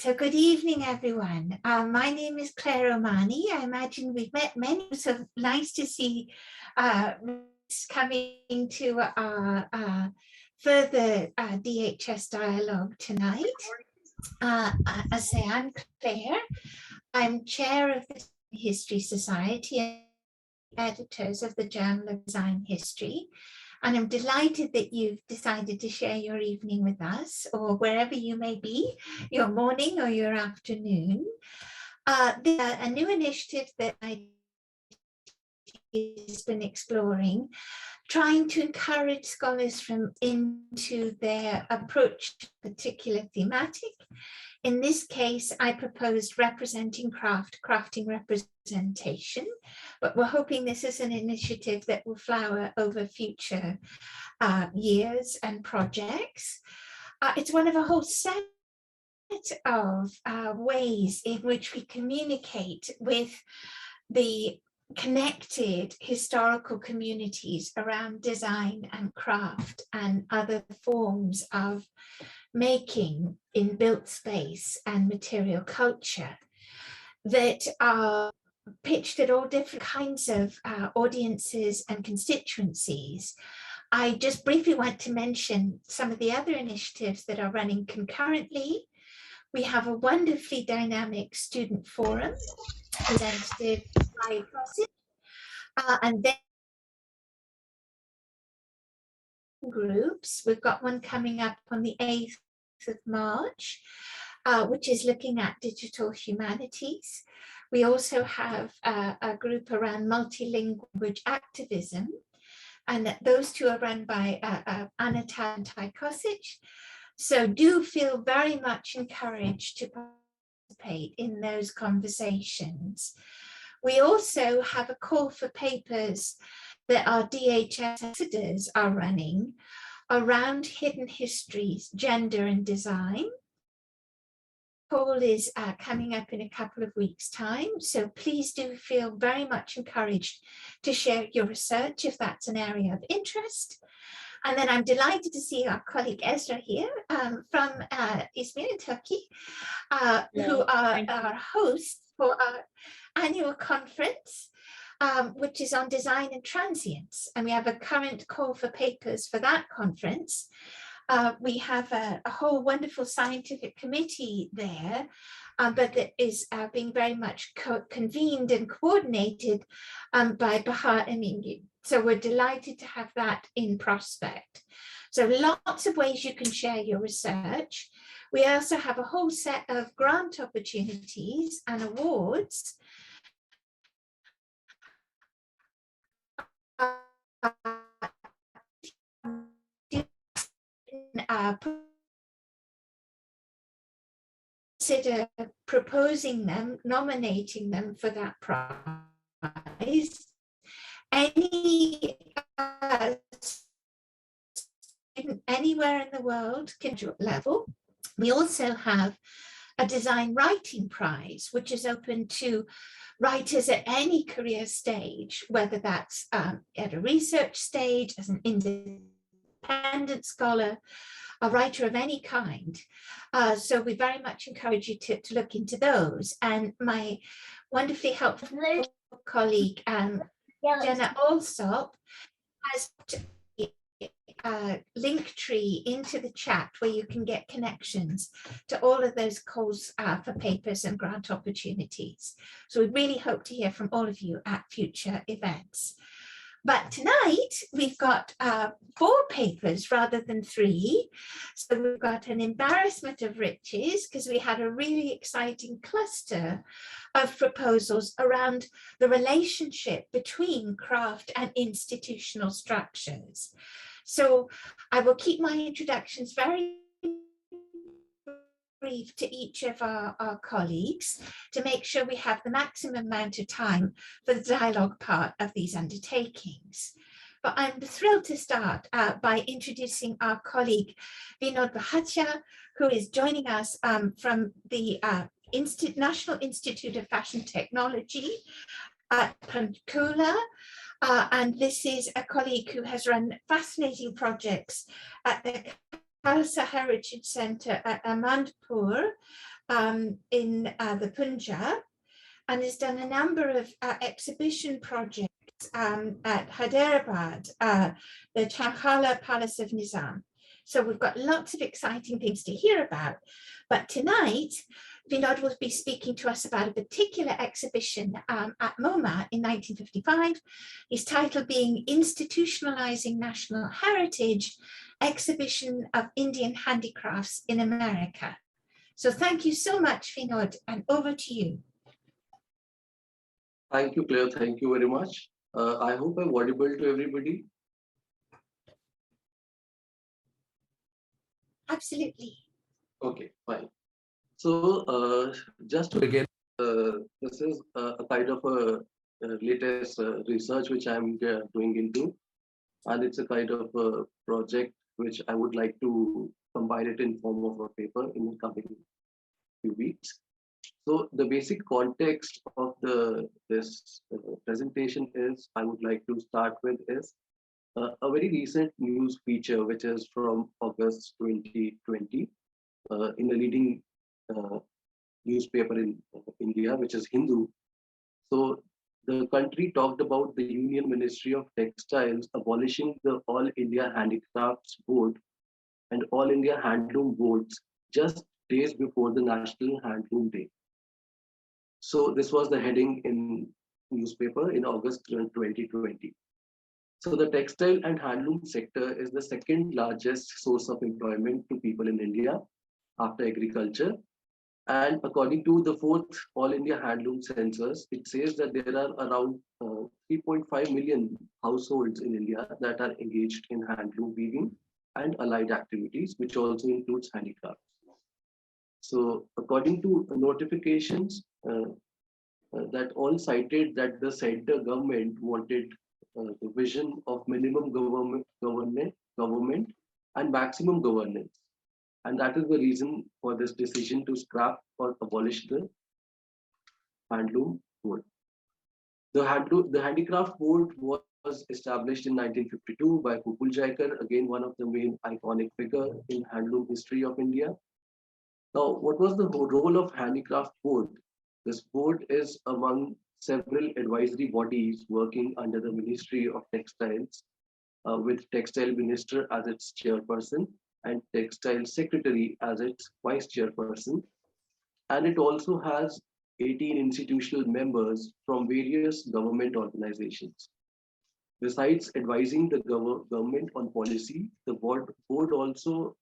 So good evening, everyone. My name is Claire Omani. I imagine we've met many, so nice to see coming to our further DHS dialogue tonight. I say I'm Claire. I'm chair of the History Society and editors of the Journal of Design History. And I'm delighted that you've decided to share your evening with us, or wherever you may be, your morning or your afternoon. A new initiative that I've been exploring, trying to encourage scholars into their approach to a particular thematic. In this case, I proposed representing crafting representation, but we're hoping this is an initiative that will flower over future years and projects. It's one of a whole set of ways in which we communicate with the connected historical communities around design and craft and other forms of making in built space and material culture that are pitched at all different kinds of audiences and constituencies. I just briefly want to mention some of the other initiatives that are running concurrently. We have a wonderfully dynamic student forum presented by and then groups. We've got one coming up on the 8th of March, which is looking at digital humanities. We also have a group around multilingual activism, and those two are run by Andrea Peach. So do feel very much encouraged to participate in those conversations. We also have a call for papers that our DHS ambassadors are running around hidden histories, gender and design. Call is coming up in a couple of weeks' time, so please do feel very much encouraged to share your research if that's an area of interest. And then I'm delighted to see our colleague Ezra here from Izmir in Turkey, who are our hosts for our annual conference, which is on design and transience. And we have a current call for papers for that conference. We have a whole wonderful scientific committee there, but that is being very much convened and coordinated by Bahar Emingi. So we're delighted to have that in prospect. So lots of ways you can share your research. We also have a whole set of grant opportunities and awards. Consider proposing them, nominating them for that prize. Any student anywhere in the world can do it level. We also have a design writing prize, which is open to writers at any career stage, whether that's at a research stage, as an independent scholar, a writer of any kind. So we very much encourage you to look into those. And my wonderfully helpful colleague, Jenna Alsop, has a link tree into the chat where you can get connections to all of those calls for papers and grant opportunities. So we really hope to hear from all of you at future events. But tonight we've got 4 papers rather than 3. So we've got an embarrassment of riches because we had a really exciting cluster of proposals around the relationship between craft and institutional structures. So I will keep my introductions very brief to each of our colleagues to make sure we have the maximum amount of time for the dialogue part of these undertakings. But I'm thrilled to start by introducing our colleague Vinod Bhatia, who is joining us from the National Institute of Fashion Technology at Pankula. And this is a colleague who has run fascinating projects at the Khalsa Heritage Center at Ahmedpur, in the Punjab, and has done a number of exhibition projects at Hyderabad, the Changhala Palace of Nizam. So we've got lots of exciting things to hear about. But tonight, Vinod will be speaking to us about a particular exhibition at MoMA in 1955, his title being Institutionalizing National Heritage, Exhibition of Indian Handicrafts in America. So thank you so much, Vinod, and over to you. Thank you, Claire. Thank you very much. I hope I'm audible to everybody. Absolutely. Okay, fine. So just to begin, this is a kind of a latest research which I'm doing into, and it's a kind of a project which I would like to combine it in form of a paper in the coming few weeks. So the basic context of this presentation is, I would like to start with is a very recent news feature which is from August 2020 in a leading newspaper in India, which is Hindu. So the country talked about the Union Ministry of Textiles abolishing the All India Handicrafts Board and All India Handloom Boards just days before the National Handloom Day. So this was the heading in newspaper in August 2020. So the textile and handloom sector is the second largest source of employment to people in India after agriculture. And according to the fourth All India Handloom Census, it says that there are around 3.5 million households in India that are engaged in handloom weaving and allied activities, which also includes handicrafts. So according to notifications, that all cited that the center government wanted the vision of minimum government and maximum governance. And that is the reason for this decision to scrap or abolish the handloom board. The handicraft board was established in 1952 by Kupul Jaikar, again one of the main iconic figure in handloom history of India. Now, what was the role of handicraft board? This board is among several advisory bodies working under the Ministry of Textiles, with Textile Minister as its chairperson and Textile Secretary as its vice chairperson. And it also has 18 institutional members from various government organizations. Besides advising the government on policy, the board also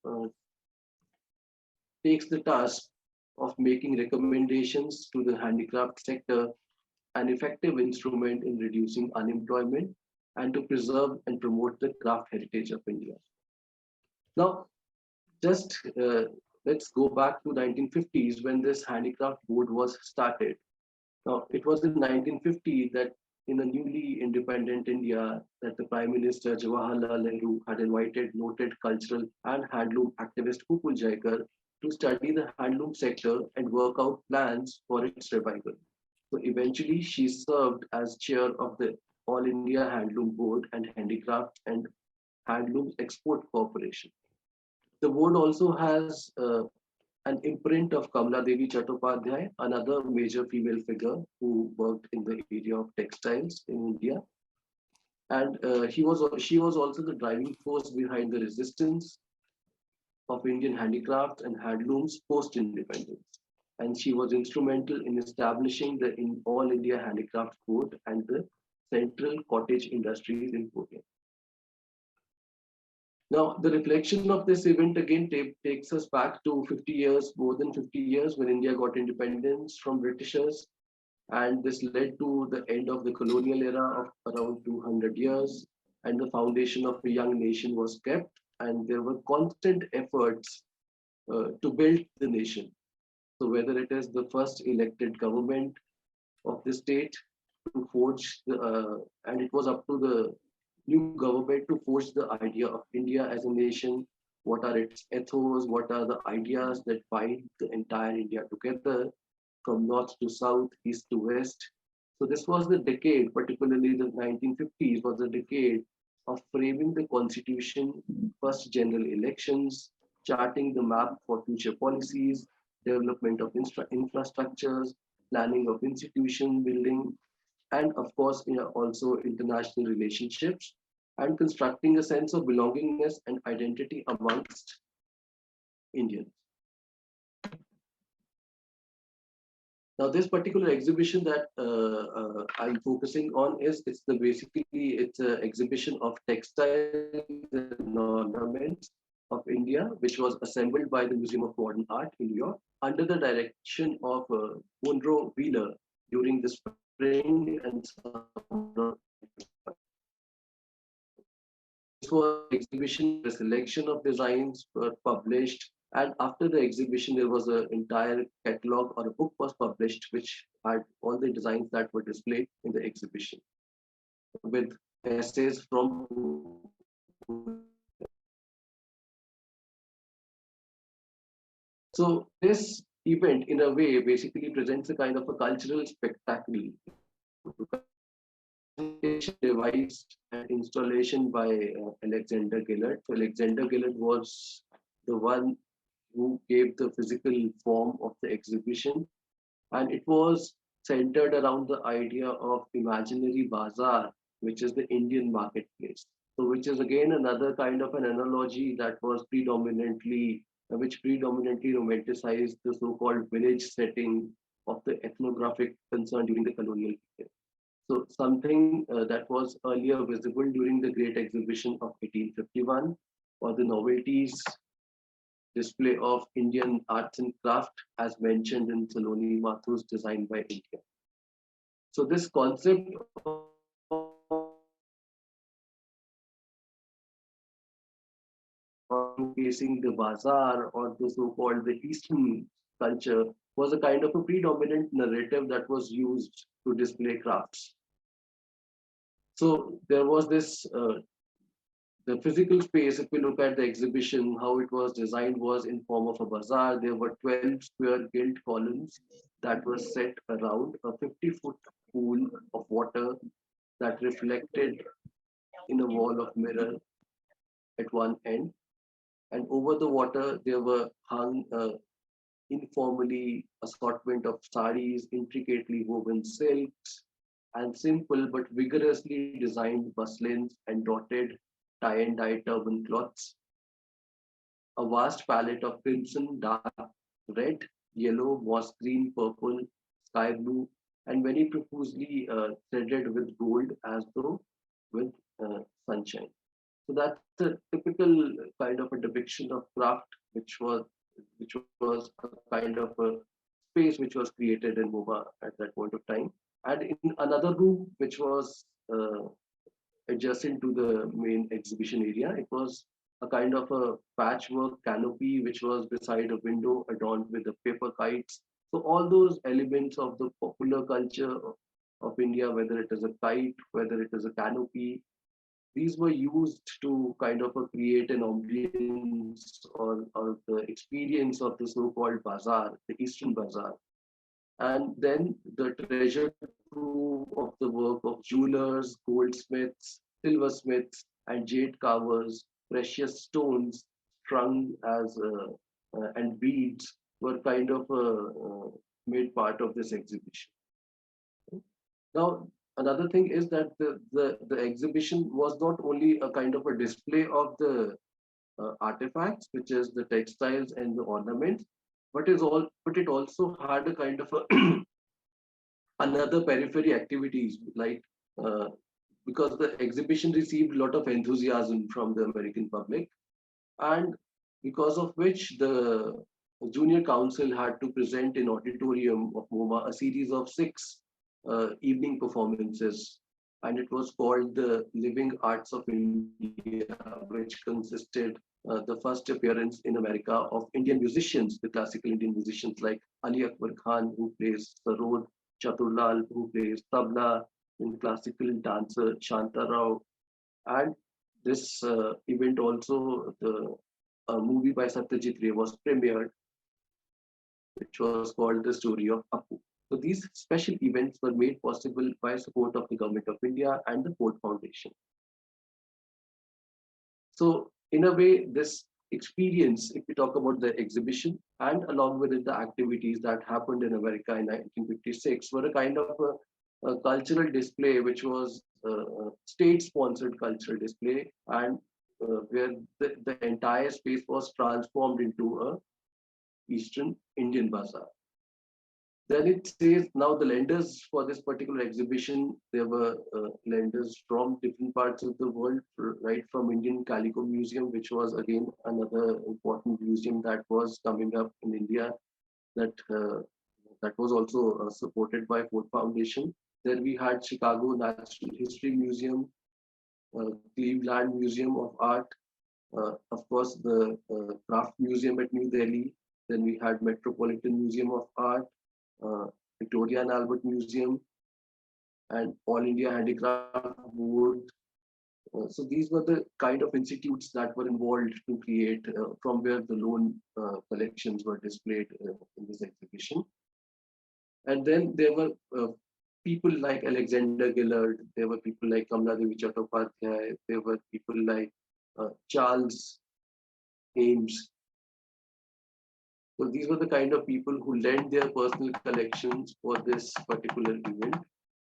takes the task of making recommendations to the handicraft sector, an effective instrument in reducing unemployment and to preserve and promote the craft heritage of India. Now, just let's go back to 1950s when this handicraft board was started. Now, it was in 1950 that in a newly independent India that the Prime Minister Jawaharlal Nehru had invited noted cultural and handloom activist Kupul Jaikar to study the handloom sector and work out plans for its revival. So eventually she served as chair of the All India Handloom Board and Handicraft and Handloom Export Corporation. The board also has an imprint of Kamala Devi Chattopadhyay, another major female figure who worked in the area of textiles in India. And she was also the driving force behind the resistance of Indian handicrafts and handlooms post-independence. And she was instrumental in establishing the All India Handicraft Board and the Central Cottage Industries in Pune. Now, the reflection of this event again takes us back to 50 years, more than 50 years, when India got independence from Britishers. And this led to the end of the colonial era of around 200 years. And the foundation of a young nation was kept. And there were constant efforts to build the nation. So whether it is the first elected government of the state to forge, and it was up to the new government to forge the idea of India as a nation, what are its ethos, what are the ideas that bind the entire India together from north to south, east to west. So this was the decade, particularly the 1950s was the decade of framing the constitution, first general elections, charting the map for future policies, development of infrastructures, planning of institution building, and of course, also international relationships, and constructing a sense of belongingness and identity amongst Indians. Now, this particular exhibition that I'm focusing on it's an exhibition of textiles and ornaments of India, which was assembled by the Museum of Modern Art in New York under the direction of Monroe Wheeler during the spring and summer. This was an exhibition, a selection of designs were published, and after the exhibition, there was an entire catalog or a book was published, which had all the designs that were displayed in the exhibition, with essays from. So this event, in a way, basically presents a kind of a cultural spectacle, devised and installation by Alexander Gillard. So Alexander Gillard was the one who gave the physical form of the exhibition, and it was centered around the idea of imaginary bazaar, which is the Indian marketplace. So which is again another kind of an analogy that was which predominantly romanticized the so-called village setting of the ethnographic concern during the colonial period. So something that was earlier visible during the Great Exhibition of 1851, or the novelties display of Indian arts and craft as mentioned in Saloni Mathu's Design by India. So this concept of facing the bazaar or the so-called the Eastern culture was a kind of a predominant narrative that was used to display crafts. So there was this the physical space. If we look at the exhibition, how it was designed was in form of a bazaar. There were 12 square gilt columns that were set around a 50-foot pool of water that reflected in a wall of mirror at one end. And over the water, there were hung informally assortment of saris, intricately woven silks, and simple but vigorously designed muslins and dotted tie and dye turban cloths. A vast palette of crimson, dark red, yellow, moss green, purple, sky blue, and very profusely threaded with gold as though with sunshine. So that's a typical kind of a depiction of craft, which was a kind of a space which was created in MoMA at that point of time. And in another room, which was adjacent to the main exhibition area, it was a kind of a patchwork canopy which was beside a window adorned with the paper kites. So all those elements of the popular culture of India, whether it is a kite, whether it is a canopy, these were used to kind of create an ambience or the experience of the so-called bazaar, the Eastern bazaar. And then the treasure trove of the work of jewelers, goldsmiths, silversmiths, and jade carvers, precious stones strung as and beads were kind of made part of this exhibition. Now, another thing is that the exhibition was not only a kind of a display of the artifacts, which is the textiles and the ornaments, but it also had a kind of a another periphery activities like because the exhibition received a lot of enthusiasm from the American public, and because of which the junior council had to present in auditorium of MoMA a series of 6 evening performances, and it was called the Living Arts of India, which consisted the first appearance in America of Indian musicians, the classical Indian musicians like Ali Akbar Khan, who plays sarod, Chaturlal, who plays tabla, and classical dancer Shanta Rao. And this event also, the movie by Satyajit Ray was premiered, which was called The Story of Apu. So these special events were made possible by support of the Government of India and the Ford Foundation. So in a way, this experience, if we talk about the exhibition, and along with it, the activities that happened in America in 1956 were a kind of a cultural display, which was a state-sponsored cultural display, and where the entire space was transformed into a Eastern Indian bazaar. Then it says now the lenders for this particular exhibition, there were lenders from different parts of the world, right from Indian Calico Museum, which was again another important museum that was coming up in India, that that was also supported by Ford Foundation. Then we had Chicago Natural History Museum, Cleveland Museum of Art, of course the Craft Museum at New Delhi. Then we had Metropolitan Museum of Art, Victoria and Albert Museum, and All India Handicraft Board. So these were the kind of institutes that were involved to create, from where the loan collections were displayed in this exhibition. And then there were people like Alexander Gillard, there were people like Kamladevi Chattopadhyay, there were people like Charles Ames. So these were the kind of people who lent their personal collections for this particular event.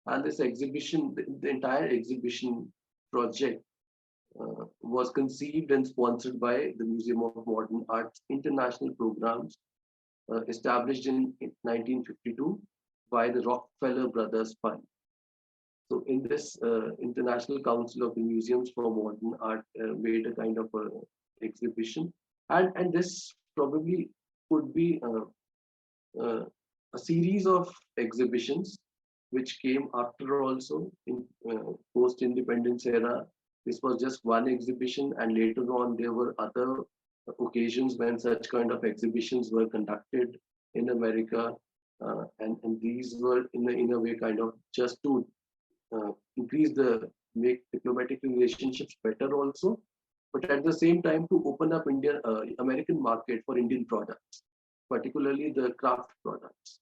And this exhibition, the entire exhibition project was conceived and sponsored by the Museum of Modern Art's international programs established in 1952 by the Rockefeller Brothers Fund. So in this International Council of the Museums for Modern Art made a kind of a exhibition. And this probably could be a series of exhibitions which came after also in post-independence era. This was just one exhibition, and later on there were other occasions when such kind of exhibitions were conducted in America, and these were in a way kind of just to make diplomatic relationships better also, but at the same time to open up American market for Indian products, particularly the craft products.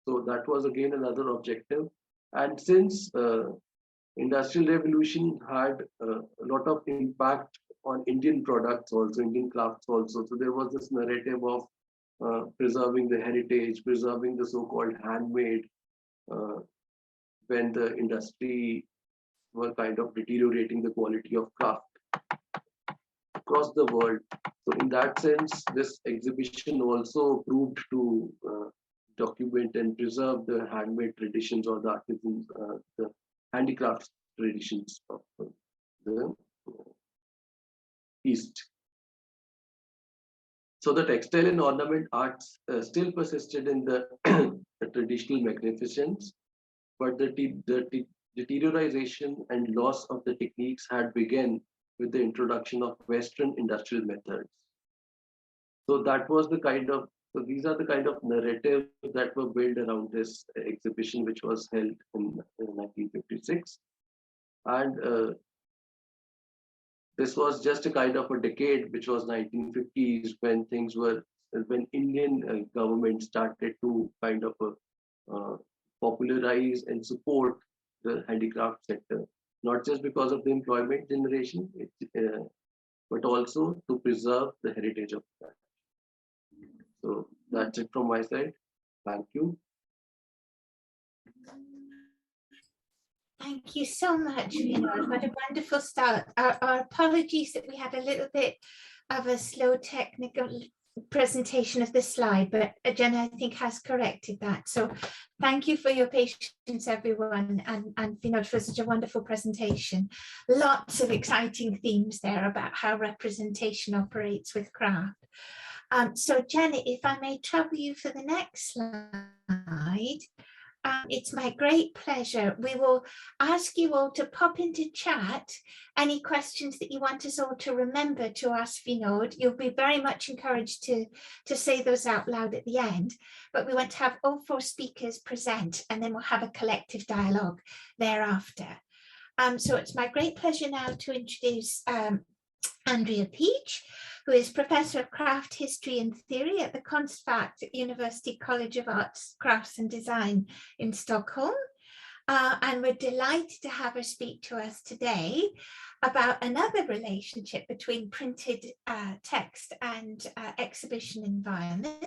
So that was again another objective. And since Industrial Revolution had a lot of impact on Indian products also, Indian crafts also, so there was this narrative of preserving the heritage, preserving the so-called handmade, when the industry were kind of deteriorating the quality of craft across the world. So in that sense, this exhibition also proved to document and preserve the handmade traditions or the artisans, the handicrafts traditions of the East. So the textile and ornament arts still persisted in the traditional magnificence, but the deterioration and loss of the techniques had begun with the introduction of Western industrial methods. So that was the kind of, so these are the kind of narratives that were built around this exhibition, which was held in 1956. And this was just a kind of a decade, which was 1950s, when when Indian government started to kind of popularize and support the handicraft sector, not just because of the employment generation, but also to preserve the heritage of that. So that's it from my side. Thank you. Thank you so much, Vinod. What a wonderful start. Our apologies that we had a little bit of a slow technical presentation of the slide, but Jenna, I think, has corrected that. So thank you for your patience, everyone, and Vinod, for such a wonderful presentation. Lots of exciting themes there about how representation operates with craft. So Jenna, if I may trouble you for the next slide. It's my great pleasure. We will ask you all to pop into chat any questions that you want us all to remember to ask Vinod. You'll be very much encouraged to say those out loud at the end, but we want to have all four speakers present, and then we'll have a collective dialogue thereafter. So it's my great pleasure now to introduce Andrea Peach, who is Professor of Craft History and Theory at the Konstfack University College of Arts, Crafts and Design in Stockholm. And we're delighted to have her speak to us today about another relationship between printed text and exhibition environment.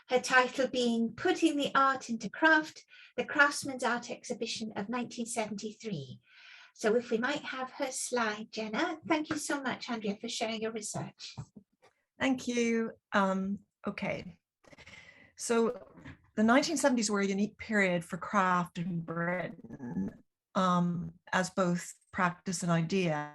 Her title being Putting the Art into Craft, the Craftsman's Art Exhibition of 1973. So if we might have her slide, Jenna. Thank you so much, Andrea, for sharing your research. Thank you. Okay. So the 1970s were a unique period for craft in Britain, as both practice and idea.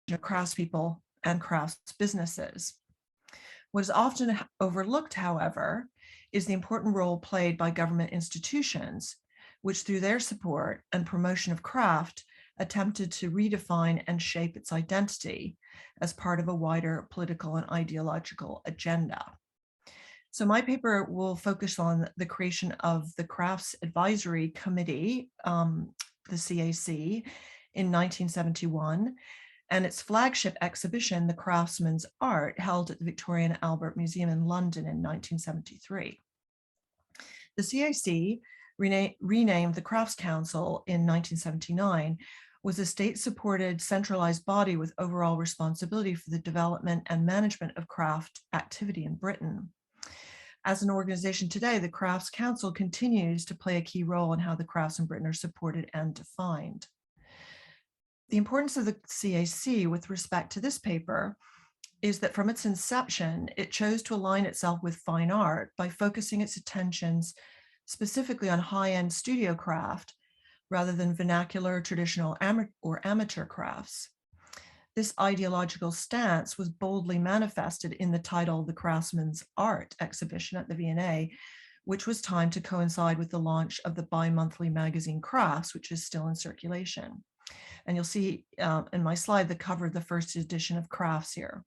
Craftspeople and crafts businesses. What is often overlooked, however, is the important role played by government institutions, which through their support and promotion of craft attempted to redefine and shape its identity as part of a wider political and ideological agenda. So my paper will focus on the creation of the Crafts Advisory Committee, the CAC, in 1971, and its flagship exhibition, The Craftsman's Art, held at the Victoria and Albert Museum in London in 1973. The CAC, renamed the Crafts Council in 1979, was a state-supported centralized body with overall responsibility for the development and management of craft activity in Britain. As an organization today, the Crafts Council continues to play a key role in how the crafts in Britain are supported and defined. The importance of the CAC with respect to this paper is that from its inception, it chose to align itself with fine art by focusing its attentions specifically on high-end studio craft rather than vernacular, traditional, or amateur crafts. This ideological stance was boldly manifested in the title The Craftsman's Art exhibition at the V&A, which was timed to coincide with the launch of the bi-monthly magazine Crafts, which is still in circulation. And you'll see in my slide the cover of the first edition of Crafts here.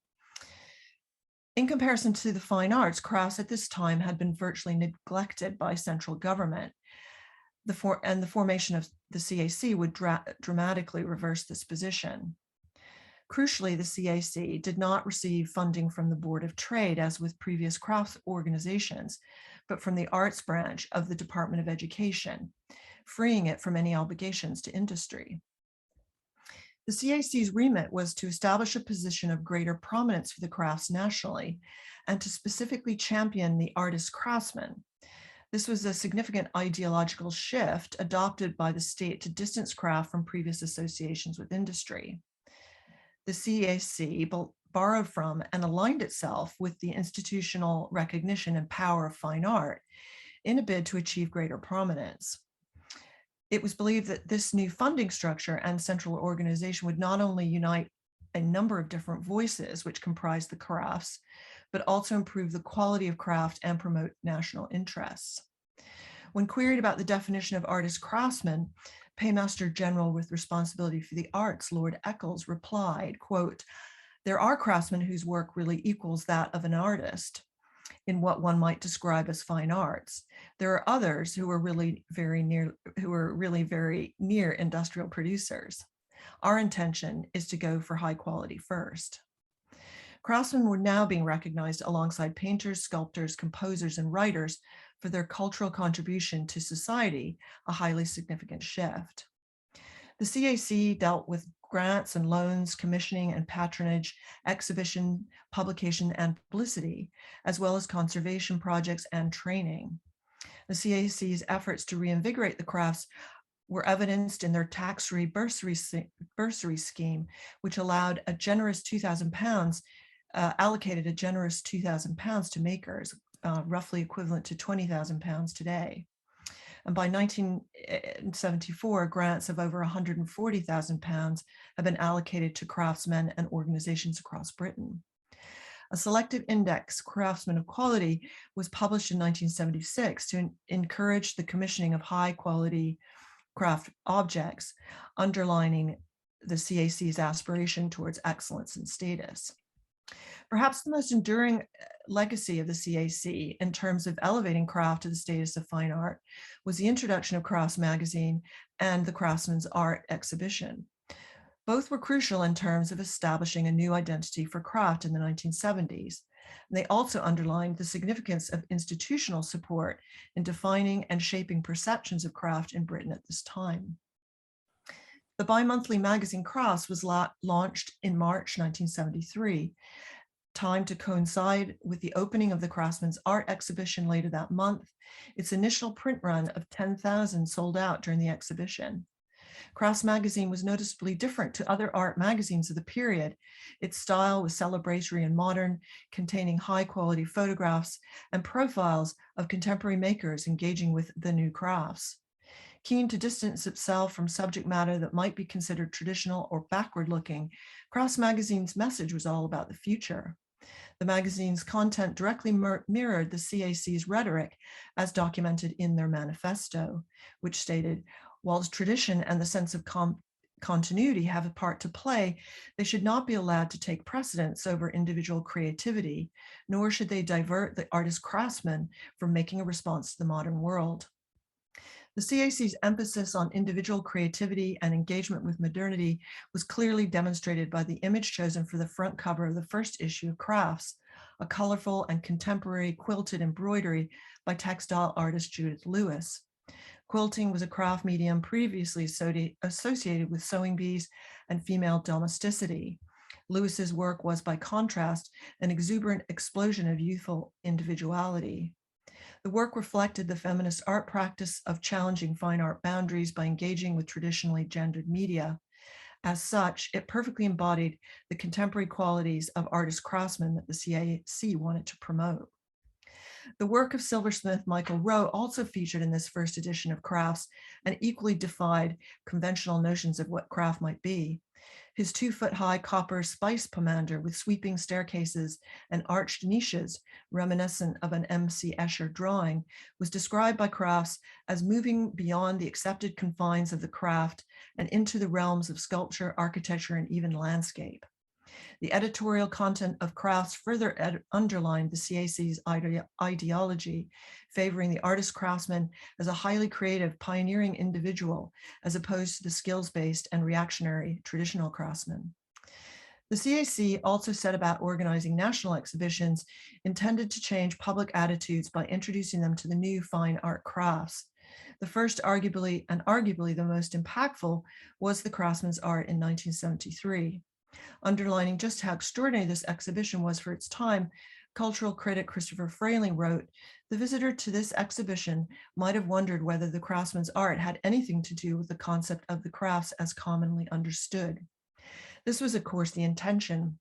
In comparison to the fine arts, crafts at this time had been virtually neglected by central government. The formation of the CAC would dramatically reverse this position. Crucially, the CAC did not receive funding from the Board of Trade, as with previous crafts organizations, but from the arts branch of the Department of Education, freeing it from any obligations to industry. The CAC's remit was to establish a position of greater prominence for the crafts nationally and to specifically champion the artist craftsman. This was a significant ideological shift adopted by the state to distance craft from previous associations with industry. The CAC borrowed from and aligned itself with the institutional recognition and power of fine art in a bid to achieve greater prominence. It was believed that this new funding structure and central organization would not only unite a number of different voices which comprise the crafts, but also improve the quality of craft and promote national interests. When queried about the definition of artist craftsman, Paymaster General with responsibility for the arts, Lord Eccles, replied, quote, "There are craftsmen whose work really equals that of an artist in what one might describe as fine arts. There are others who are really very near industrial producers. Our intention is to go for high quality first." Craftsmen were now being recognized alongside painters, sculptors, composers, and writers for their cultural contribution to society, a highly significant shift. The CAC dealt with grants and loans, commissioning and patronage, exhibition, publication, and publicity, as well as conservation projects and training. The CAC's efforts to reinvigorate the crafts were evidenced in their tax-free bursary scheme, which allowed a generous £2,000, allocated a generous £2,000 to makers, roughly equivalent to £20,000 today. And by 1974, grants of over £140,000 have been allocated to craftsmen and organizations across Britain. A selective index, Craftsmen of Quality, was published in 1976 to encourage the commissioning of high quality craft objects, underlining the CAC's aspiration towards excellence and status. Perhaps the most enduring legacy of the CAC in terms of elevating craft to the status of fine art was the introduction of Crafts magazine and the Craftsman's Art exhibition. Both were crucial in terms of establishing a new identity for craft in the 1970s. And they also underlined the significance of institutional support in defining and shaping perceptions of craft in Britain at this time. The bi-monthly magazine Crafts was launched in March 1973, timed to coincide with the opening of the Craftsman's Art exhibition later that month. Its initial print run of 10,000 sold out during the exhibition. Crafts magazine was noticeably different to other art magazines of the period. Its style was celebratory and modern, containing high-quality photographs and profiles of contemporary makers engaging with the new crafts. Keen to distance itself from subject matter that might be considered traditional or backward-looking, Crafts magazine's message was all about the future. The magazine's content directly mirrored the CAC's rhetoric as documented in their manifesto, which stated, whilst tradition and the sense of continuity have a part to play, they should not be allowed to take precedence over individual creativity, nor should they divert the artist craftsman from making a response to the modern world. The CAC's emphasis on individual creativity and engagement with modernity was clearly demonstrated by the image chosen for the front cover of the first issue of Crafts, a colorful and contemporary quilted embroidery by textile artist Judith Lewis. Quilting was a craft medium previously associated with sewing bees and female domesticity. Lewis's work was, by contrast, an exuberant explosion of youthful individuality. The work reflected the feminist art practice of challenging fine art boundaries by engaging with traditionally gendered media. As such, it perfectly embodied the contemporary qualities of artist craftsmen that the CAC wanted to promote. The work of silversmith Michael Rowe also featured in this first edition of Crafts and equally defied conventional notions of what craft might be. His 2-foot-high copper spice pomander with sweeping staircases and arched niches, reminiscent of an M.C. Escher drawing, was described by Crafts as moving beyond the accepted confines of the craft and into the realms of sculpture, architecture, and even landscape. The editorial content of Crafts further underlined the CAC's ideology, favoring the artist craftsman as a highly creative, pioneering individual, as opposed to the skills-based and reactionary traditional craftsman. The CAC also set about organizing national exhibitions intended to change public attitudes by introducing them to the new fine art crafts. The first, arguably the most impactful, was the Craftsman's Art in 1973. Underlining just how extraordinary this exhibition was for its time, cultural critic Christopher Frayling wrote, "The visitor to this exhibition might have wondered whether the craftsman's art had anything to do with the concept of the crafts as commonly understood." This was, of course, the intention.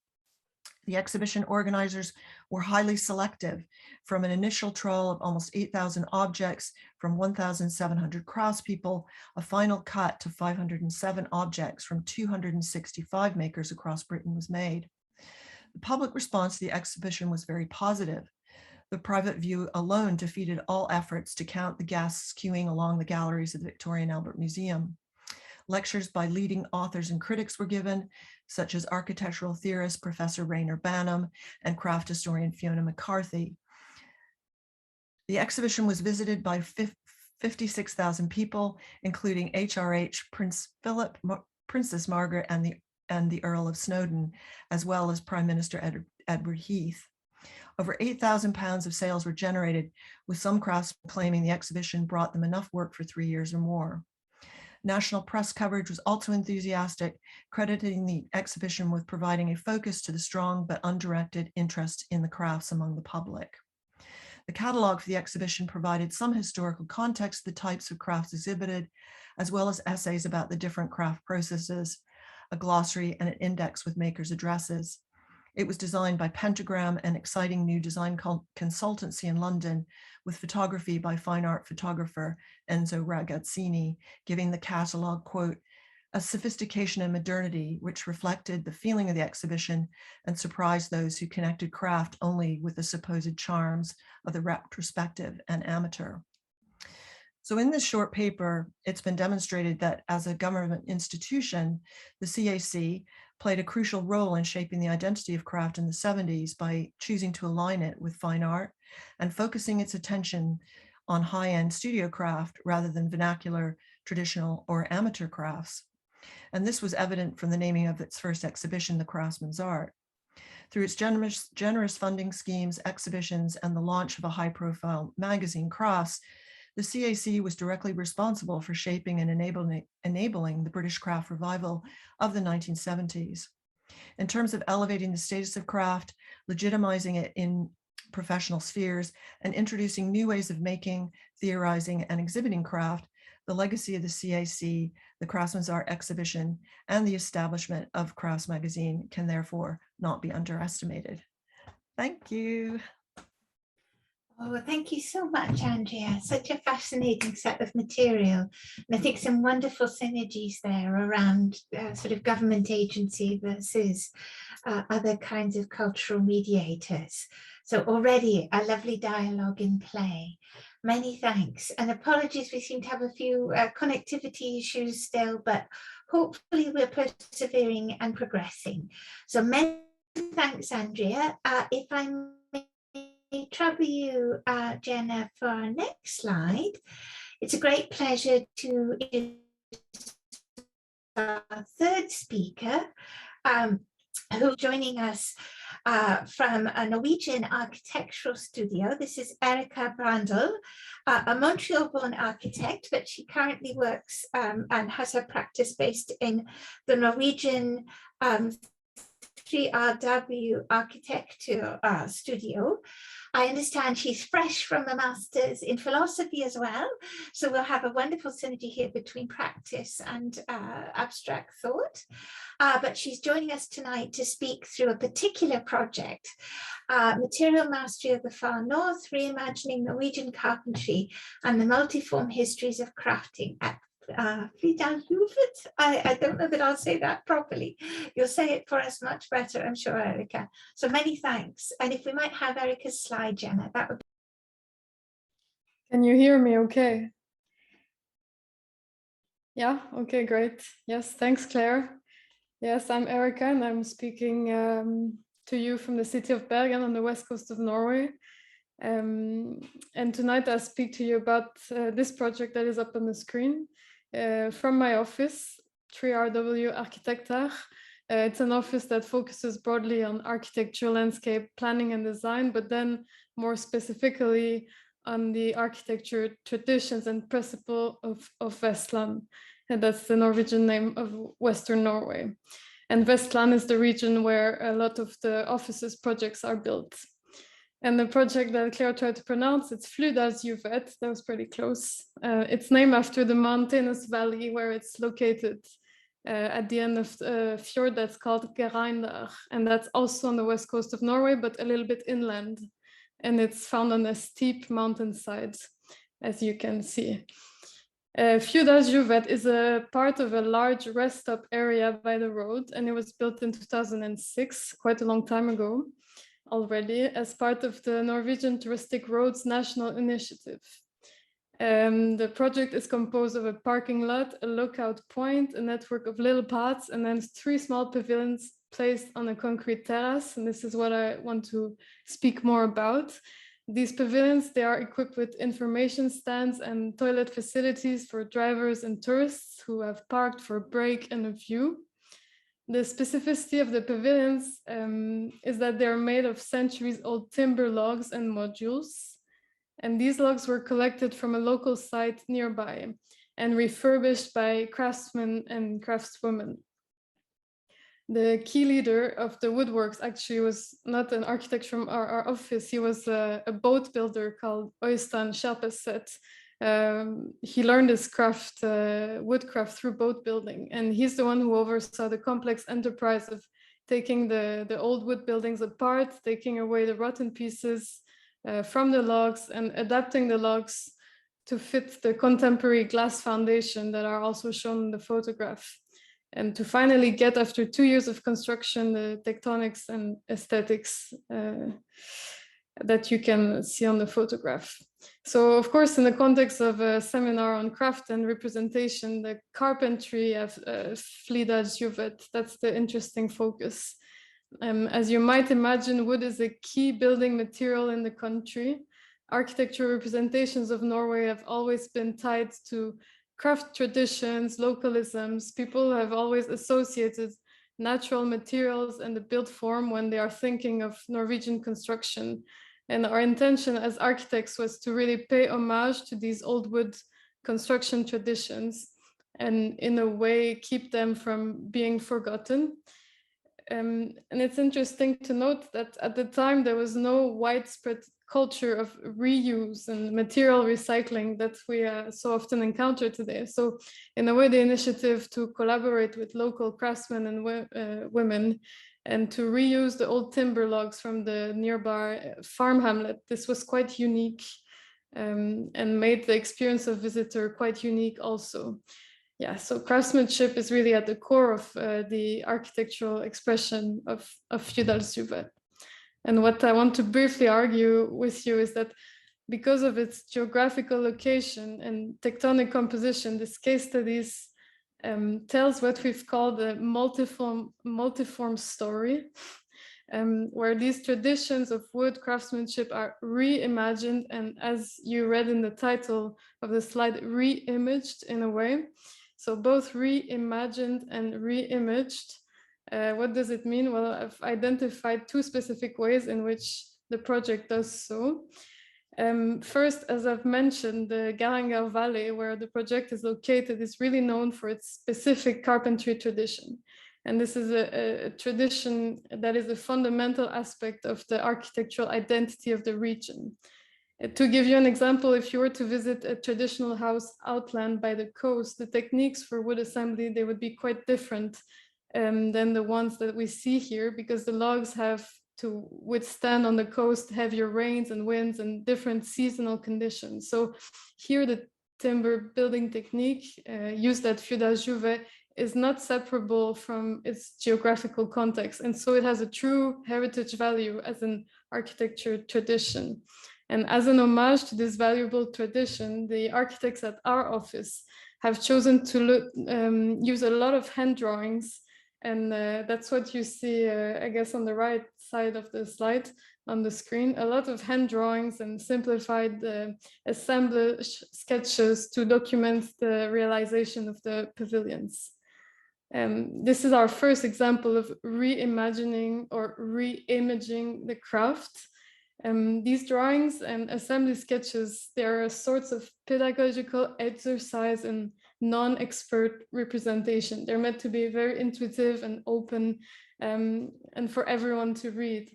The exhibition organizers were highly selective. From an initial trawl of almost 8,000 objects from 1,700 craftspeople, a final cut to 507 objects from 265 makers across Britain was made. The public response to the exhibition was very positive. The private view alone defeated all efforts to count the guests queuing along the galleries of the Victoria and Albert Museum. Lectures by leading authors and critics were given, such as architectural theorist Professor Rainer Banham and craft historian Fiona McCarthy. The exhibition was visited by 56,000 people, including HRH, Prince Philip, Princess Margaret, and the Earl of Snowdon, as well as Prime Minister Edward Heath. Over £8,000 of sales were generated, with some craftsmen claiming the exhibition brought them enough work for 3 years or more. National press coverage was also enthusiastic, crediting the exhibition with providing a focus to the strong but undirected interest in the crafts among the public. The catalog for the exhibition provided some historical context to the types of crafts exhibited, as well as essays about the different craft processes, a glossary, and an index with makers' addresses. It was designed by Pentagram, an exciting new design consultancy in London, with photography by fine art photographer Enzo Ragazzini, giving the catalog, quote, "a sophistication and modernity which reflected the feeling of the exhibition and surprised those who connected craft only with the supposed charms of the retrospective and amateur." So in this short paper, it's been demonstrated that as a government institution, the CAC, played a crucial role in shaping the identity of craft in the 70s by choosing to align it with fine art and focusing its attention on high-end studio craft rather than vernacular, traditional, or amateur crafts. And this was evident from the naming of its first exhibition, The Craftsman's Art. Through its generous funding schemes, exhibitions, and the launch of a high-profile magazine, Crafts, the CAC was directly responsible for shaping and enabling the British craft revival of the 1970s. In terms of elevating the status of craft, legitimizing it in professional spheres, and introducing new ways of making, theorizing, and exhibiting craft, the legacy of the CAC, the Craftsman's Art exhibition, and the establishment of Crafts magazine can therefore not be underestimated. Thank you. Oh, thank you so much, Andrea. Such a fascinating set of material. And I think some wonderful synergies there around sort of government agency versus other kinds of cultural mediators. So already a lovely dialogue in play. Many thanks, and apologies, we seem to have a few connectivity issues still, but hopefully we're persevering and progressing. So many thanks, Andrea. If I may trouble you, Jenna, for our next slide, it's a great pleasure to introduce our third speaker, who's joining us from a Norwegian architectural studio. This is Erika Brandel, a Montreal-born architect, but she currently works and has her practice based in the Norwegian 3RW architecture studio. I understand she's fresh from a master's in philosophy as well, so we'll have a wonderful synergy here between practice and abstract thought. But she's joining us tonight to speak through a particular project, Material Mastery of the Far North, Reimagining Norwegian Carpentry and the Multiform Histories of Crafting at Fridalhuvet. I don't know that I'll say that properly. You'll say it for us much better, I'm sure, Erika. So many thanks. And if we might have Erika's slide, Jenna, that would be. Can you hear me okay? Yeah, okay, great. Yes, thanks, Claire. Yes, I'm Erika, and I'm speaking to you from the city of Bergen on the west coast of Norway. And tonight I'll speak to you about this project that is up on the screen. From my office, 3RW Architectar. It's an office that focuses broadly on architecture, landscape, planning and design, but then more specifically on the architecture traditions and principle of Vestland. And that's the Norwegian name of Western Norway. And Vestland is the region where a lot of the offices projects are built. And the project that Claire tried to pronounce, it's Fridalhuvet. That was pretty close. It's named after the mountainous valley where it's located at the end of the fjord that's called Gereindar. And that's also on the west coast of Norway, but a little bit inland. And it's found on a steep mountainside, as you can see. Fridalhuvet is a part of a large rest stop area by the road, and it was built in 2006, quite a long time ago already, as part of the Norwegian Touristic Roads National Initiative. The project is composed of a parking lot, a lookout point, a network of little paths, and then 3 small pavilions placed on a concrete terrace. And this is what I want to speak more about. These pavilions, they are equipped with information stands and toilet facilities for drivers and tourists who have parked for a break and a view. The specificity of the pavilions is that they're made of centuries-old timber logs and modules. And these logs were collected from a local site nearby and refurbished by craftsmen and craftswomen. The key leader of the woodworks actually was not an architect from our office. He was a boat builder called Øystein Skjerpeseth. He learned his craft, woodcraft, through boat building, and he's the one who oversaw the complex enterprise of taking the old wood buildings apart, taking away the rotten pieces from the logs and adapting the logs to fit the contemporary glass foundation that are also shown in the photograph. And to finally get, after 2 years of construction, the tectonics and aesthetics that you can see on the photograph. So of course, in the context of a seminar on craft and representation, the carpentry of Flidajuvet, that's the interesting focus. As you might imagine, wood is a key building material in the country. Architectural representations of Norway have always been tied to craft traditions, localisms. People have always associated natural materials and the built form when they are thinking of Norwegian construction. And our intention as architects was to really pay homage to these old wood construction traditions and in a way keep them from being forgotten. And it's interesting to note that at the time there was no widespread culture of reuse and material recycling that we so often encounter today. So in a way, the initiative to collaborate with local craftsmen and women and to reuse the old timber logs from the nearby farm hamlet, this was quite unique and made the experience of visitor quite unique also. Yeah, so craftsmanship is really at the core of the architectural expression of Flidajuvet. And what I want to briefly argue with you is that because of its geographical location and tectonic composition, this case studies tells what we've called a multiform story, where these traditions of wood craftsmanship are reimagined and, as you read in the title of the slide, re-imaged in a way. So both reimagined and re-imaged. What does it mean? Well, I've identified two specific ways in which the project does so. First, as I've mentioned, the Garanger Valley, where the project is located, is really known for its specific carpentry tradition. And this is a tradition that is a fundamental aspect of the architectural identity of the region. To give you an example, if you were to visit a traditional house outland by the coast, the techniques for wood assembly, they would be quite different than the ones that we see here, because the logs have to withstand on the coast heavier rains and winds and different seasonal conditions. So here the timber building technique used at Flidajuvet is not separable from its geographical context. And so it has a true heritage value as an architecture tradition. And as an homage to this valuable tradition, the architects at our office have chosen to use a lot of hand drawings. And that's what you see, I guess, on the right side of the slide on the screen, a lot of hand drawings and simplified assemblage sketches to document the realization of the pavilions. This is our first example of reimagining or re-imaging the craft. These drawings and assembly sketches, they are sorts of pedagogical exercise and non-expert representation. They're meant to be very intuitive and open and for everyone to read,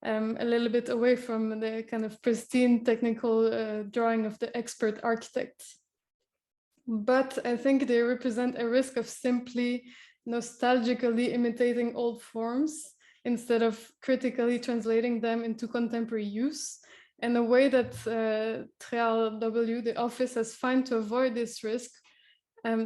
a little bit away from the kind of pristine technical drawing of the expert architect. But I think they represent a risk of simply nostalgically imitating old forms instead of critically translating them into contemporary use. And the way that TRW, the office, has found to avoid this risk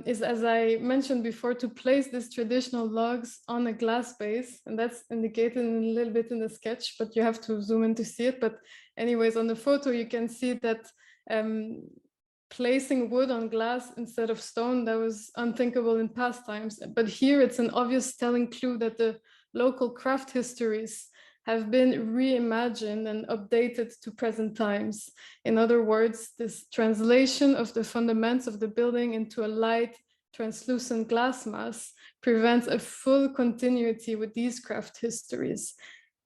is, as I mentioned before, to place these traditional logs on a glass base. And that's indicated a little bit in the sketch, but you have to zoom in to see it. But anyways, on the photo, you can see that placing wood on glass instead of stone, that was unthinkable in past times. But here it's an obvious telling clue that the local craft histories have been reimagined and updated to present times. In other words, this translation of the fundamentals of the building into a light, translucent glass mass prevents a full continuity with these craft histories.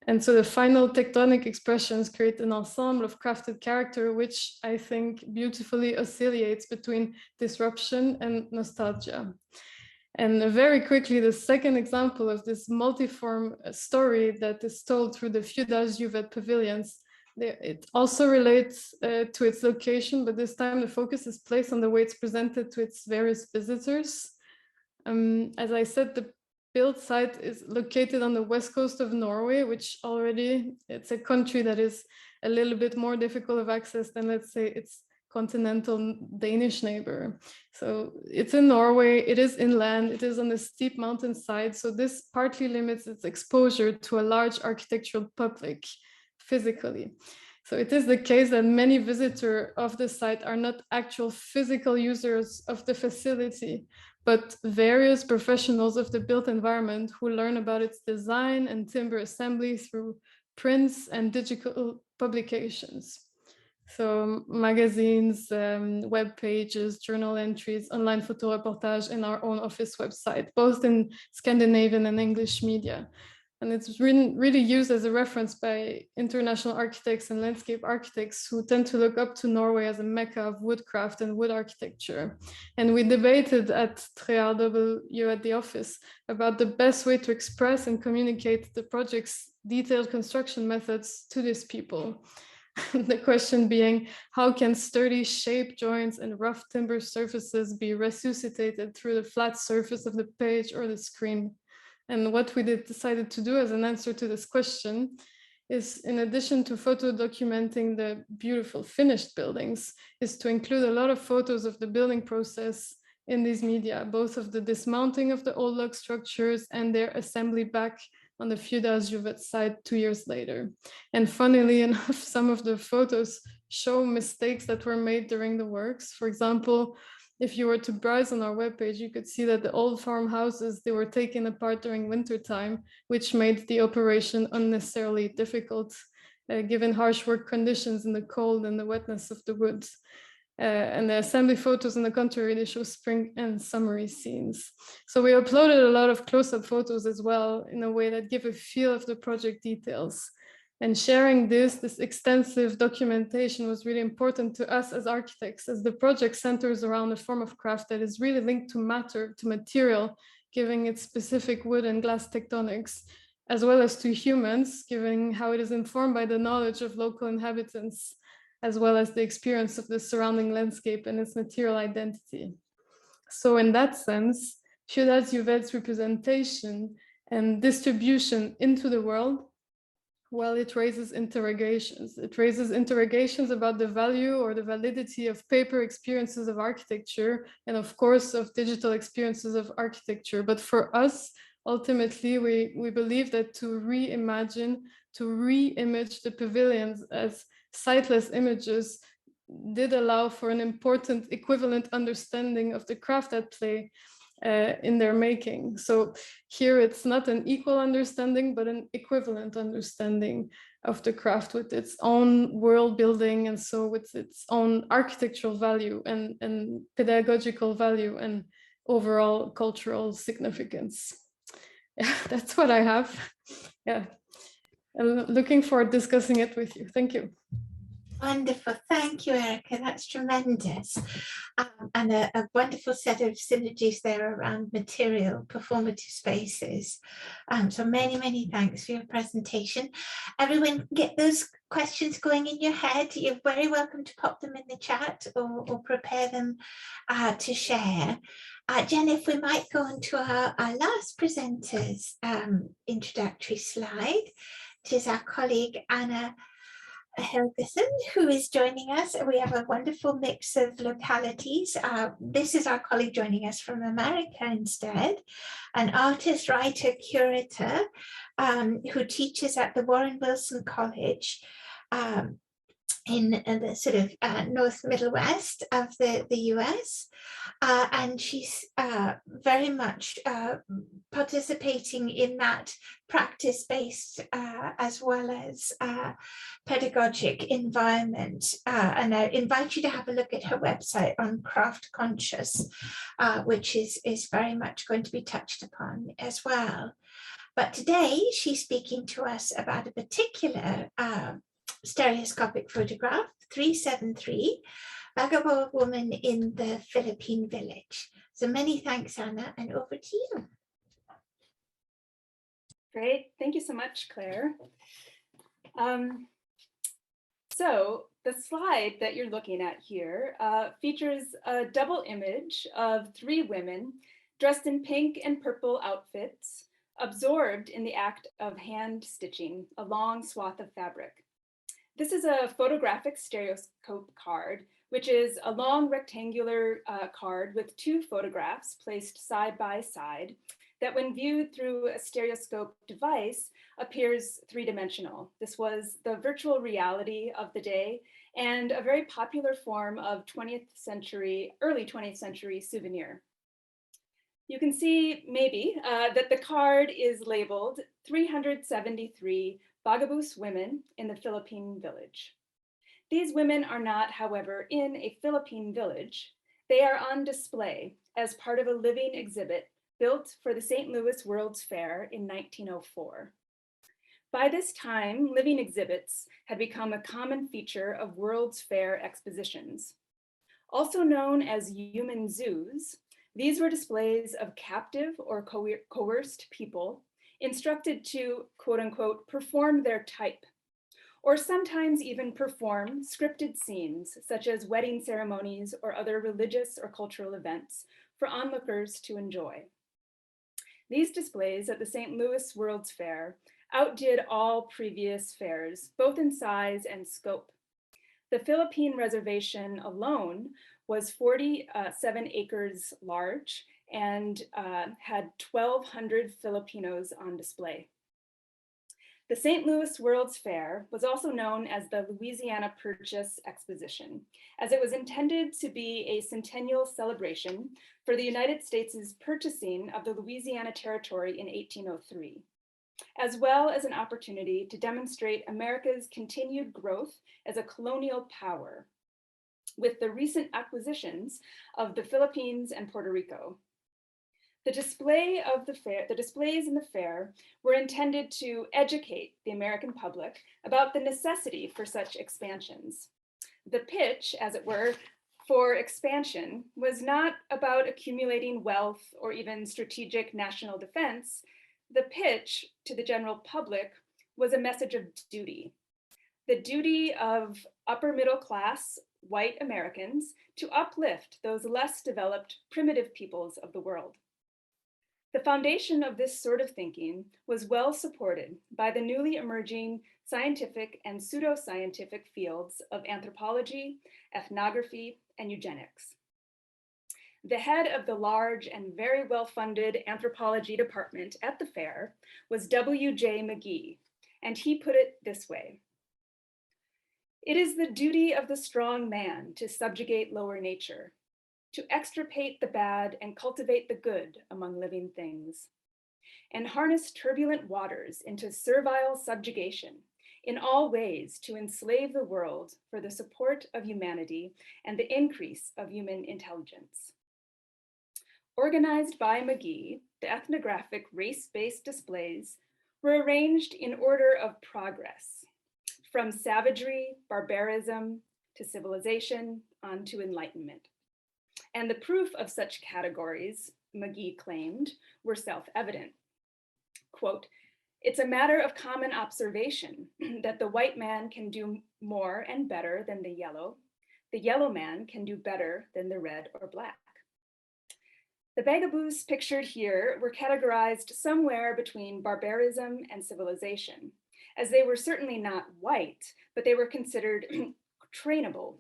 And so the final tectonic expressions create an ensemble of crafted character, which I think beautifully oscillates between disruption and nostalgia. And very quickly, the second example of this multiform story that is told through the Flidajuvet pavilions, it also relates to its location, but this time the focus is placed on the way it's presented to its various visitors. As I said, the build site is located on the west coast of Norway, which already, it's a country that is a little bit more difficult of access than, let's say, its continental Danish neighbor. So it's in Norway, it is inland, it is on a steep mountainside. So this partly limits its exposure to a large architectural public physically. So it is the case that many visitors of the site are not actual physical users of the facility, but various professionals of the built environment who learn about its design and timber assembly through prints and digital publications. So magazines, web pages, journal entries, online photo reportage, and our own office website, both in Scandinavian and English media. And it's really used as a reference by international architects and landscape architects who tend to look up to Norway as a mecca of woodcraft and wood architecture. And we debated at 3RW at the office about the best way to express and communicate the project's detailed construction methods to these people. The question being, how can sturdy shape joints and rough timber surfaces be resuscitated through the flat surface of the page or the screen? And what we decided to do as an answer to this question is, in addition to photo documenting the beautiful finished buildings, is to include a lot of photos of the building process in these media, both of the dismounting of the old log structures and their assembly back on the Fjordarjuvet site 2 years later. And funnily enough, some of the photos show mistakes that were made during the works. For example, if you were to browse on our webpage, you could see that the old farmhouses, they were taken apart during wintertime, which made the operation unnecessarily difficult, given harsh work conditions in the cold and the wetness of the wood. And the assembly photos, on the contrary, they show spring and summery scenes. So we uploaded a lot of close-up photos as well, in a way that give a feel of the project details. And sharing this extensive documentation was really important to us as architects, as the project centers around a form of craft that is really linked to matter, to material, giving its specific wood and glass tectonics, as well as to humans, given how it is informed by the knowledge of local inhabitants, as well as the experience of the surrounding landscape and its material identity. So in that sense, Fjordarjuvet's representation and distribution into the world, well, it raises interrogations. It raises interrogations about the value or the validity of paper experiences of architecture, and of course of digital experiences of architecture. But for us, ultimately, we believe that to reimagine, to re-image the pavilions as sightless images did allow for an important equivalent understanding of the craft at play in their making. So here it's not an equal understanding, but an equivalent understanding of the craft with its own world building, and so with its own architectural value and pedagogical value and overall cultural significance. Yeah, that's what I have. Yeah, I'm looking forward to discussing it with you. Thank you. Wonderful. Thank you, Erica. That's tremendous. And a wonderful set of synergies there around material, performative spaces. So many, many thanks for your presentation. Everyone, get those questions going in your head. You're very welcome to pop them in the chat or prepare them to share. Jen, if we might go on to our last presenter's introductory slide, it is our colleague Anna Helgeson, who is joining us. We have a wonderful mix of localities. This is our colleague joining us from America instead, an artist, writer, curator who teaches at the Warren Wilson College in the sort of North Middle West of the US. And she's very much participating in that practice-based as well as pedagogic environment. And I invite you to have a look at her website on Craft Conscious, which is very much going to be touched upon as well. But today she's speaking to us about a particular stereoscopic photograph, 373, Bagawa woman in the Philippine village. So many thanks, Anna, and over to you. Great, thank you so much, Claire. So the slide that you're looking at here features a double image of 3 women dressed in pink and purple outfits, absorbed in the act of hand stitching a long swath of fabric. This is a photographic stereoscope card, which is a long rectangular card with 2 photographs placed side by side that when viewed through a stereoscope device appears three-dimensional. This was the virtual reality of the day and a very popular form of early 20th century souvenir. You can see maybe that the card is labeled 373 Bagabus women in the Philippine village. These women are not, however, in a Philippine village. They are on display as part of a living exhibit built for the St. Louis World's Fair in 1904. By this time, living exhibits had become a common feature of World's Fair expositions. Also known as human zoos, these were displays of captive or coerced people instructed to, quote unquote, perform their type, or sometimes even perform scripted scenes such as wedding ceremonies or other religious or cultural events for onlookers to enjoy. These displays at the St. Louis World's Fair outdid all previous fairs, both in size and scope. The Philippine reservation alone was 47 acres large and had 1,200 Filipinos on display. The St. Louis World's Fair was also known as the Louisiana Purchase Exposition, as it was intended to be a centennial celebration for the United States' purchasing of the Louisiana Territory in 1803, as well as an opportunity to demonstrate America's continued growth as a colonial power with the recent acquisitions of the Philippines and Puerto Rico. The displays in the fair were intended to educate the American public about the necessity for such expansions. The pitch, as it were, for expansion was not about accumulating wealth or even strategic national defense. The pitch to the general public was a message of duty. The duty of upper middle class white Americans to uplift those less developed primitive peoples of the world. The foundation of this sort of thinking was well supported by the newly emerging scientific and pseudoscientific fields of anthropology, ethnography, and eugenics. The head of the large and very well-funded anthropology department at the fair was W.J. McGee, and he put it this way: "It is the duty of the strong man to subjugate lower nature, to extirpate the bad and cultivate the good among living things, and harness turbulent waters into servile subjugation in all ways to enslave the world for the support of humanity and the increase of human intelligence." Organized by McGee, the ethnographic race-based displays were arranged in order of progress, from savagery, barbarism, to civilization, on to enlightenment. And the proof of such categories, McGee claimed, were self-evident. Quote, "It's a matter of common observation that the white man can do more and better than the yellow man can do better than the red or black." The Bagabus pictured here were categorized somewhere between barbarism and civilization, as they were certainly not white, but they were considered trainable.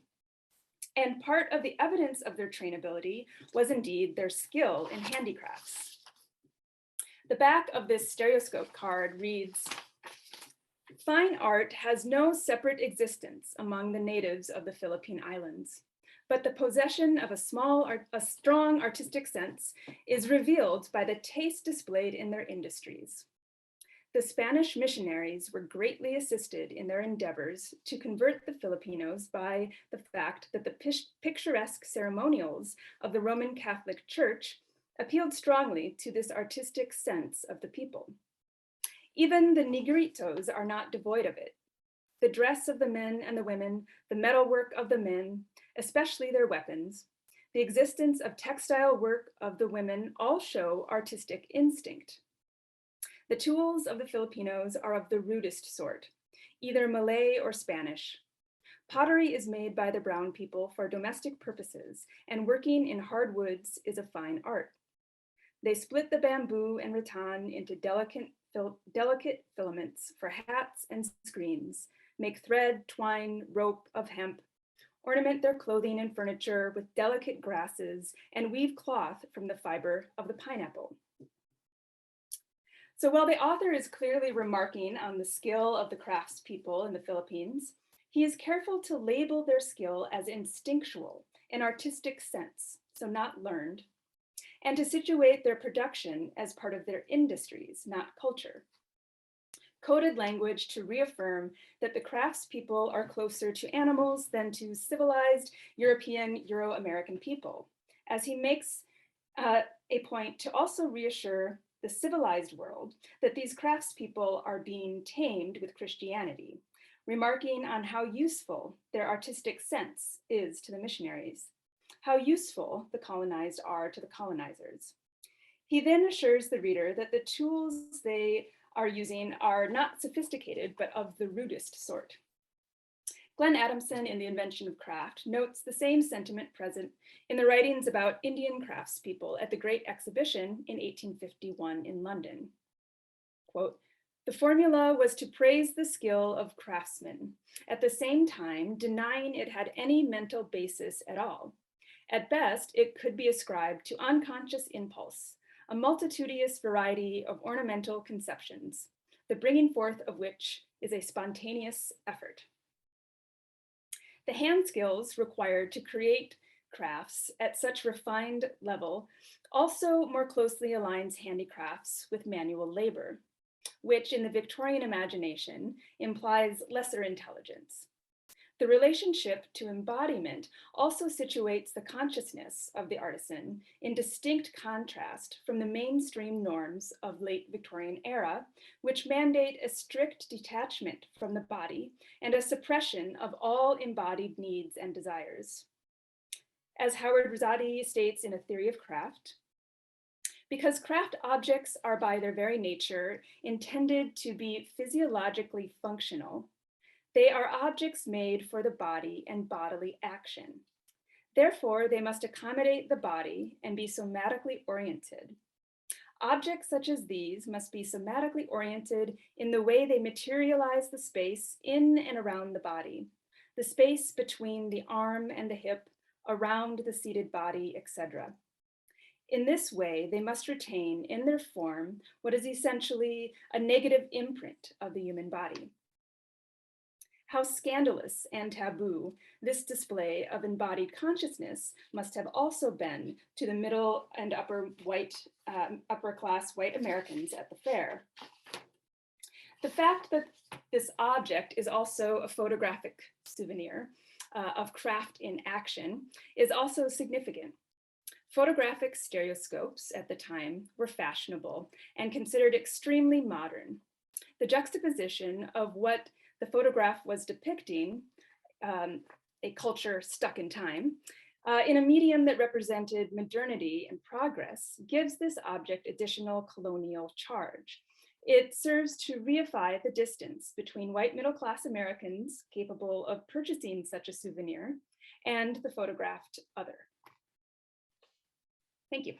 And part of the evidence of their trainability was indeed their skill in handicrafts. The back of this stereoscope card reads, "Fine art has no separate existence among the natives of the Philippine Islands, but the possession of a strong artistic sense is revealed by the taste displayed in their industries. The Spanish missionaries were greatly assisted in their endeavors to convert the Filipinos by the fact that the picturesque ceremonials of the Roman Catholic Church appealed strongly to this artistic sense of the people. Even the negritos are not devoid of it. The dress of the men and the women, the metalwork of the men, especially their weapons, the existence of textile work of the women all show artistic instinct. The tools of the Filipinos are of the rudest sort, either Malay or Spanish. Pottery is made by the brown people for domestic purposes, and working in hard woods is a fine art. They split the bamboo and rattan into delicate filaments for hats and screens, make thread, twine, rope of hemp, ornament their clothing and furniture with delicate grasses, and weave cloth from the fiber of the pineapple. So while the author is clearly remarking on the skill of the craftspeople in the Philippines, he is careful to label their skill as instinctual, an artistic sense, so not learned, and to situate their production as part of their industries, not culture. Coded language to reaffirm that the craftspeople are closer to animals than to civilized European, Euro-American people, as he makes a point to also reassure the civilized world that these craftspeople are being tamed with Christianity, remarking on how useful their artistic sense is to the missionaries, how useful the colonized are to the colonizers. He then assures the reader that the tools they are using are not sophisticated, but of the rudest sort. Glenn Adamson in The Invention of Craft notes the same sentiment present in the writings about Indian craftspeople at the Great Exhibition in 1851 in London. Quote, "The formula was to praise the skill of craftsmen, at the same time denying it had any mental basis at all. At best, it could be ascribed to unconscious impulse, a multitudinous variety of ornamental conceptions, the bringing forth of which is a spontaneous effort." The hand skills required to create crafts at such refined level also more closely aligns handicrafts with manual labor, which in the Victorian imagination implies lesser intelligence. The relationship to embodiment also situates the consciousness of the artisan in distinct contrast from the mainstream norms of late Victorian era, which mandate a strict detachment from the body and a suppression of all embodied needs and desires. As Howard Rosati states in A Theory of Craft, because craft objects are by their very nature intended to be physiologically functional, they are objects made for the body and bodily action. Therefore, they must accommodate the body and be somatically oriented. Objects such as these must be somatically oriented in the way they materialize the space in and around the body, the space between the arm and the hip, around the seated body, etc. In this way, they must retain in their form what is essentially a negative imprint of the human body. How scandalous and taboo this display of embodied consciousness must have also been to the middle and upper class white Americans at the fair. The fact that this object is also a photographic souvenir of craft in action is also significant. Photographic stereoscopes at the time were fashionable and considered extremely modern. The juxtaposition of what the photograph was depicting, a culture stuck in time, in a medium that represented modernity and progress, gives this object additional colonial charge. It serves to reify the distance between white middle-class Americans capable of purchasing such a souvenir and the photographed other. Thank you.